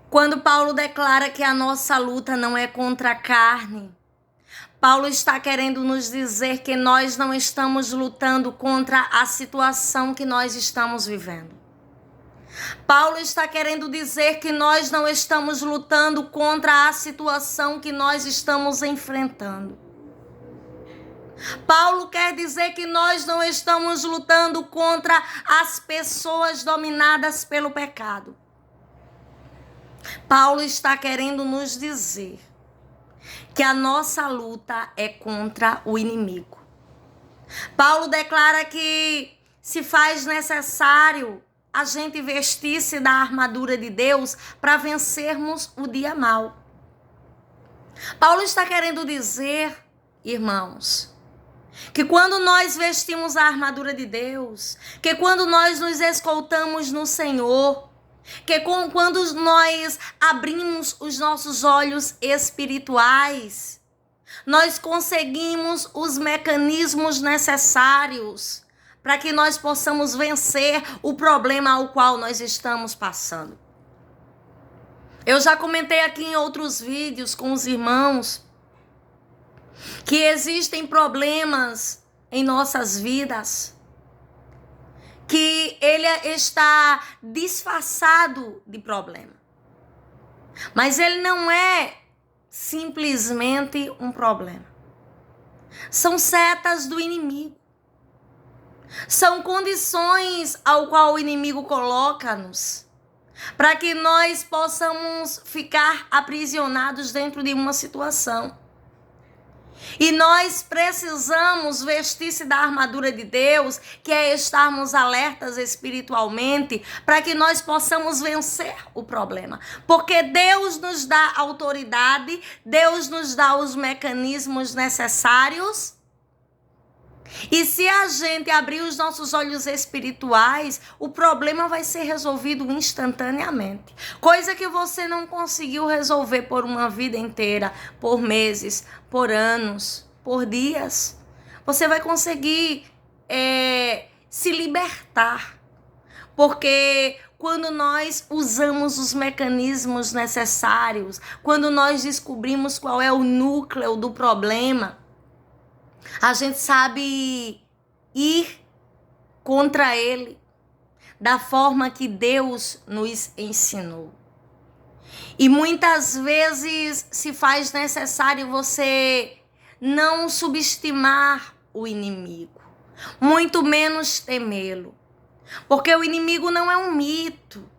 Quando Paulo declara que a nossa luta não é contra a carne, Paulo está querendo nos dizer que nós não estamos lutando contra a situação que nós estamos vivendo. Paulo está querendo dizer que nós não estamos lutando contra a situação que nós estamos enfrentando. Paulo quer dizer que nós não estamos lutando contra as pessoas dominadas pelo pecado. Paulo está querendo nos dizer que a nossa luta é contra o inimigo. Paulo declara que se faz necessário a gente vestir-se da armadura de Deus para vencermos o dia mau. Paulo está querendo dizer, irmãos, que quando nós vestimos a armadura de Deus, que quando nós nos escoltamos no Senhor, que quando nós abrimos os nossos olhos espirituais, nós conseguimos os mecanismos necessários para que nós possamos vencer o problema ao qual nós estamos passando. Eu já comentei aqui em outros vídeos com os irmãos que existem problemas em nossas vidas, que ele está disfarçado de problema. Mas ele não é simplesmente um problema. São setas do inimigo. São condições ao qual o inimigo coloca-nos para que nós possamos ficar aprisionados dentro de uma situação. E nós precisamos vestir-se da armadura de Deus, que é estarmos alertas espiritualmente, para que nós possamos vencer o problema. Porque Deus nos dá autoridade, Deus nos dá os mecanismos necessários. E se a gente abrir os nossos olhos espirituais, o problema vai ser resolvido instantaneamente. Coisa que você não conseguiu resolver por uma vida inteira, por meses, por anos, por dias. Você vai conseguir se libertar. Porque quando nós usamos os mecanismos necessários, quando nós descobrimos qual é o núcleo do problema, a gente sabe ir contra ele da forma que Deus nos ensinou. E muitas vezes se faz necessário você não subestimar o inimigo, muito menos temê-lo. Porque o inimigo não é um mito.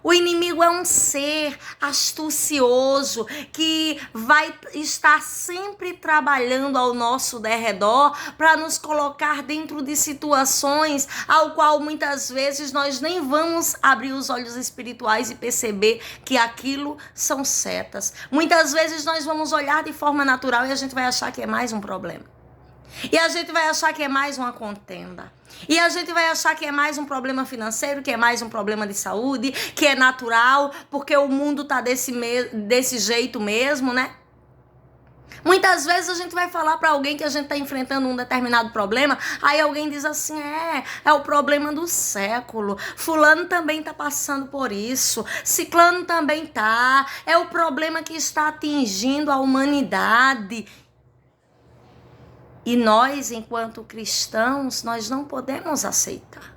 O inimigo é um ser astucioso que vai estar sempre trabalhando ao nosso derredor para nos colocar dentro de situações ao qual muitas vezes nós nem vamos abrir os olhos espirituais e perceber que aquilo são setas. Muitas vezes nós vamos olhar de forma natural e a gente vai achar que é mais um problema. E a gente vai achar que é mais uma contenda. E a gente vai achar que é mais um problema financeiro, que é mais um problema de saúde, que é natural, porque o mundo tá desse jeito mesmo, né? Muitas vezes a gente vai falar para alguém que a gente tá enfrentando um determinado problema, aí alguém diz assim, é o problema do século. Fulano também tá passando por isso, ciclano também tá, é o problema que está atingindo a humanidade. E nós, enquanto cristãos, nós não podemos aceitar.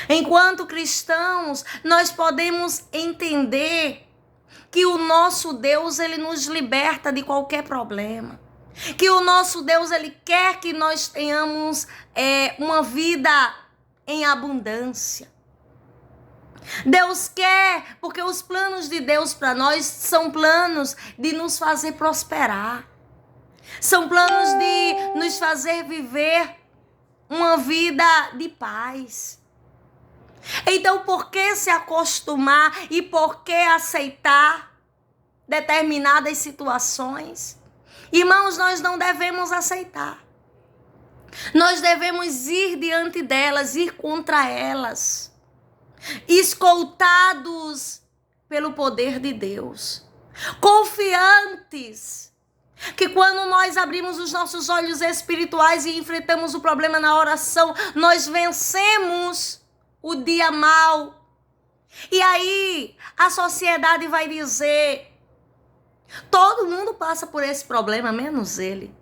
Enquanto cristãos, nós podemos entender que o nosso Deus, ele nos liberta de qualquer problema. Que o nosso Deus, ele quer que nós tenhamos uma vida em abundância. Deus quer, porque os planos de Deus para nós são planos de nos fazer prosperar. São planos de nos fazer viver uma vida de paz. Então, por que se acostumar e por que aceitar determinadas situações? Irmãos, nós não devemos aceitar. Nós devemos ir diante delas, ir contra elas, escoltados pelo poder de Deus, confiantes que quando nós abrimos os nossos olhos espirituais e enfrentamos o problema na oração, nós vencemos o dia mau E aí a sociedade vai dizer: todo mundo passa por esse problema, menos ele.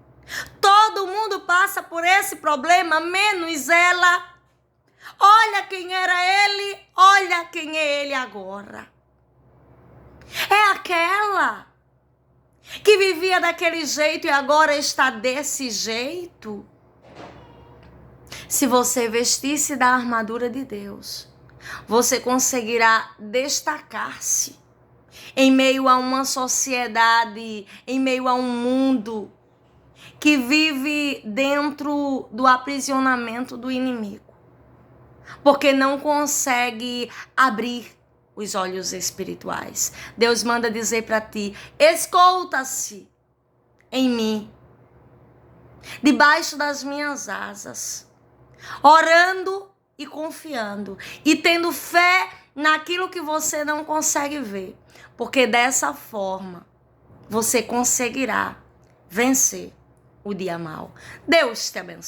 Todo mundo passa por esse problema, menos ela. Olha quem era ele, olha quem é ele agora. É aquela que vivia daquele jeito e agora está desse jeito. Se você vestir-se da armadura de Deus, você conseguirá destacar-se em meio a uma sociedade, em meio a um mundo que vive dentro do aprisionamento do inimigo, porque não consegue abrir os olhos espirituais. Deus manda dizer para ti: escolta-se em mim, debaixo das minhas asas, orando e confiando e tendo fé naquilo que você não consegue ver, porque dessa forma você conseguirá vencer o dia mau. Deus te abençoe.